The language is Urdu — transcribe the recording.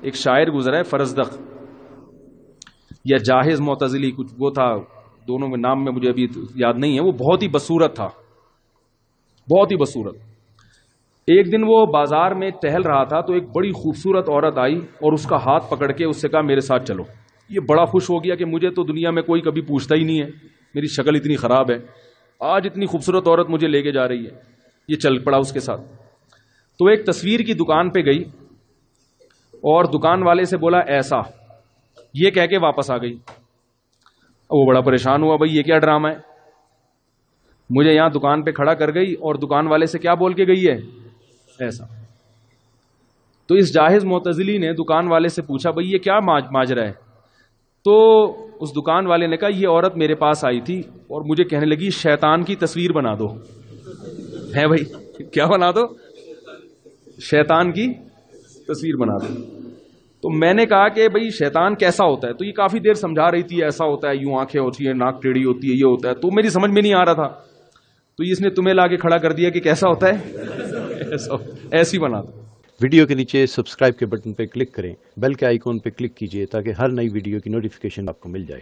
ایک شاعر گزرا ہے فرزدق یا جاہز معتزلی کچھ وہ تھا، دونوں میں نام میں مجھے ابھی یاد نہیں ہے. وہ بہت ہی بدصورت تھا، بہت ہی بدصورت. ایک دن وہ بازار میں ٹہل رہا تھا تو ایک بڑی خوبصورت عورت آئی اور اس کا ہاتھ پکڑ کے اس سے کہا میرے ساتھ چلو. یہ بڑا خوش ہو گیا کہ مجھے تو دنیا میں کوئی کبھی پوچھتا ہی نہیں ہے، میری شکل اتنی خراب ہے، آج اتنی خوبصورت عورت مجھے لے کے جا رہی ہے. یہ چل پڑا اس کے ساتھ. تو ایک تصویر کی دکان پہ گئی اور دکان والے سے بولا ایسا، یہ کہہ کے واپس آ گئی. وہ بڑا پریشان ہوا، بھائی یہ کیا ڈرامہ ہے، مجھے یہاں دکان پہ کھڑا کر گئی اور دکان والے سے کیا بول کے گئی ہے، ایسا. تو اس جاہز معتزلی نے دکان والے سے پوچھا بھائی یہ کیا ماجرا ہے. تو اس دکان والے نے کہا یہ عورت میرے پاس آئی تھی اور مجھے کہنے لگی شیطان کی تصویر بنا دو. ہے بھائی کیا بنا دو، شیطان کی تصویر بنا دو. تو میں نے کہا کہ بھائی شیطان کیسا ہوتا ہے. تو یہ کافی دیر سمجھا رہی تھی ایسا ہوتا ہے، یوں آنکھیں ہوتی ہیں، ناک ٹیڑھی ہوتی ہے، یہ ہوتا ہے. تو میری سمجھ میں نہیں آ رہا تھا. تو اس نے تمہیں لا کے کھڑا کر دیا کہ کیسا ہوتا ہے، ایسی بنا دو. ویڈیو کے نیچے سبسکرائب کے بٹن پہ کلک کریں، بیل کے آئیکن پہ کلک کیجئے تاکہ ہر نئی ویڈیو کی نوٹیفیکیشن آپ کو مل جائے.